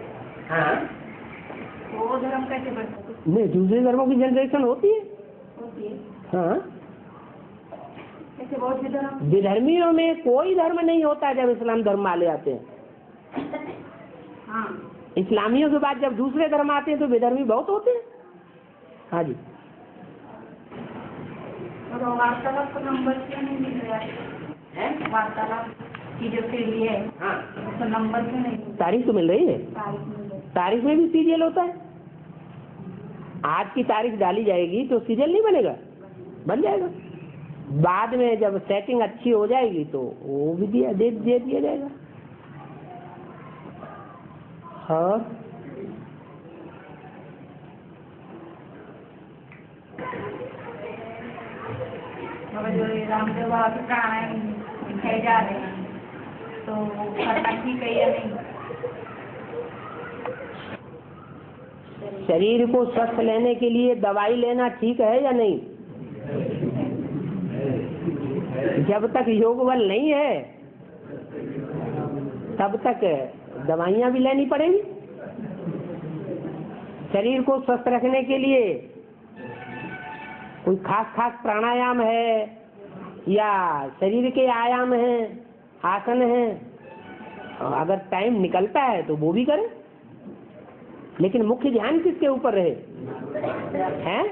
तो वो धर्म कैसे बढ़ सकते? नहीं, दूसरे धर्मों की जनरेशन होती है। हाँ, ऐसे बहुत से धर्म। विधर्मियों में कोई धर्म नहीं होता जब इस्लाम धर्म वाले आते हैं। हाँ, इस्लामियों के बाद जब दूसरे धर्म आते हैं तो विधर्मी बहुत होते हैं। हाँ जी। और वार्तालाप का नंबर क्यों नहीं मिल रहा है? वार्तालाप की जो सीढ़ी है उसका नंबर क्यों नहीं? तारीख तो मिल रही है। तारीख में भी सीरियल होता है। आज की तारीख डाली जाएगी तो सीरियल नहीं बनेगा, बन जाएगा। बाद में जब सेटिंग अच्छी हो जाएगी तो वो भी दे दिया जाएगा। हाँ, मगर जो रामदेव बाबा के प्राणायाम दिखाए जा रहे हैं तो करना ठीक है या नहीं? शरीर को स्वस्थ लेने के लिए दवाई लेना ठीक है या नहीं? जब तक योग बल नहीं है तब तक दवाइयां भी लेनी पड़ेंगी। शरीर को स्वस्थ रखने के लिए कोई खास प्राणायाम है या शरीर के आयाम हैं, आसन हैं, अगर टाइम निकलता है तो वो भी करें, लेकिन मुख्य ध्यान किसके ऊपर रहे? हैं?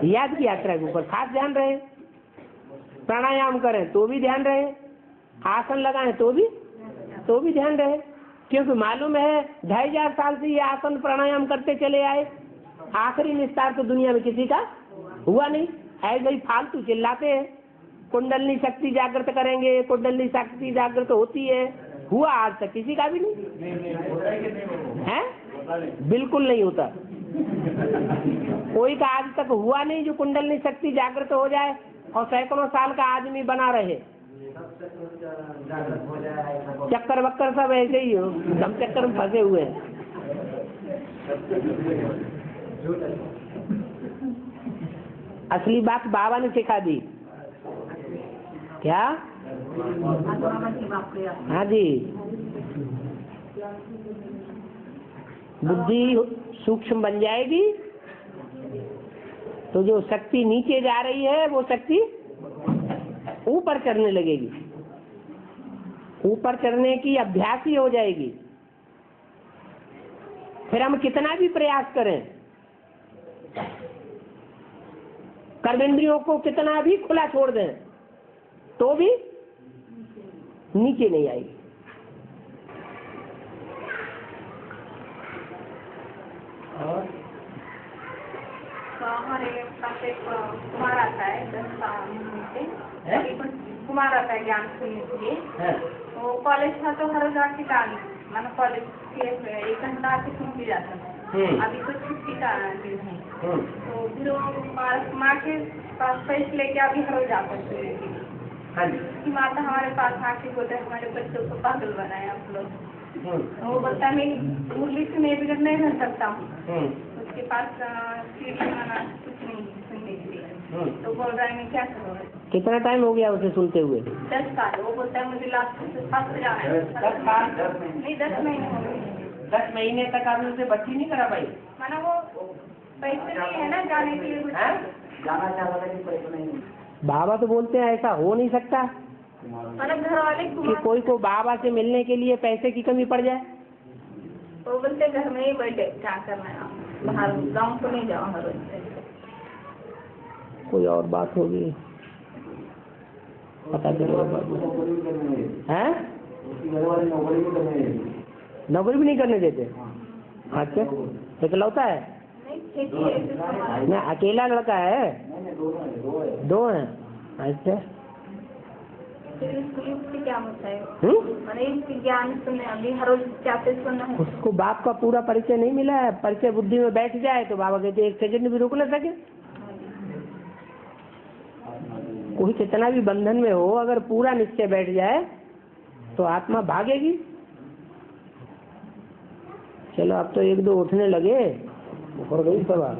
याद की यात्रा के ऊपर खास ध्यान रहे। प्राणायाम करें तो भी ध्यान रहे, आसन लगाएं तो भी ध्यान रहे, क्योंकि मालूम है 2500 साल से ये आसन प्राणायाम करते चले आए, आखिरी निस्तार तो दुनिया में किसी का हुआ नहीं। ऐसे ही फालतू चिल्लाते हैं कुंडलनी शक्ति जागृत करेंगे, कुंडलनी शक्ति जागृत होती है, हुआ आज तक किसी का भी नहीं है। बिल्कुल नहीं होता, कोई का आज तक हुआ नहीं जो कुंडलनी शक्ति जागृत हो जाए और सैकड़ों साल का आदमी बना रहे। चक्कर वक्कर सब ऐसे ही हो, दम चक्कर में फंसे हुए हैं। असली बात बाबा ने सिखा दी। क्या? हाँ जी, बुद्धि सूक्ष्म बन जाएगी तो जो शक्ति नीचे जा रही है वो शक्ति ऊपर चढ़ने लगेगी, ऊपर चढ़ने की अभ्यास ही हो जाएगी। फिर हम कितना भी प्रयास करें कर्मेंद्रियों को कितना भी खुला छोड़ दें तो भी नीचे नहीं आएगी। और हमारे पास एक कुमार आता है 10 साल से, कुमार आता है ज्ञान सुनने के लिए। वो कॉलेज था तो हर रोज के काम मानो कॉलेज के 1 घंटा आके सुन के जाता था। अभी तो छुट्टी का दिन है तो फिर वो माँ के पास पैसे लेके अभी हर रोज आता है। हाँ जी, उसकी माता हमारे पास आके बोलते हमारे बच्चों को पागल बनाए आप लोग। वो बोलता है मैं मुरली से मैं बिगड़ नहीं रह सकता हूँ, उसके पास सीढ़ी माना कुछ नहीं सुनने के लिए। तो बोल रहा है मैं क्या करूँ। कितना टाइम हो गया उसे सुनते हुए? 10 साल। वो बोलता है मुझे लास्ट से पास जाना है। 10 साल? नहीं 10 महीने हो गए। 10 महीने तक आपने उसे भर्ती नहीं करा पाई? माना वो पैसे नहीं है ना जाने के लिए, जाना चाहता था कि पैसे नहीं। बाबा तो बोलते हैं ऐसा हो नहीं सकता मतलब घर वाले कि कोई को बाबा से मिलने के लिए पैसे की कमी पड़ जाए। वो बोलते घर में ही बैठे क्या करना है, बाहर गाँव को नहीं जाओ हर रोज। कोई और बात होगी पता चलेगा। नौकरी भी नहीं करने देते? अच्छा, इकलौता है? नहीं, अकेला लड़का है? 2 हैं। अच्छा, क्या होता है मैंने इसकी ज्ञान सुनने अभी हर रोज जाते सुनना है। उसको बाप का पूरा परिचय नहीं मिला है। परिचय बुद्धि में बैठ जाए तो बाबा कहते 1 सेकंड भी रुक न सके। कोई कितना भी बंधन में हो, अगर पूरा निश्चय बैठ जाए तो आत्मा भागेगी। चलो अब तो 1-2 उठने लगे, ऊपर गई सवाल।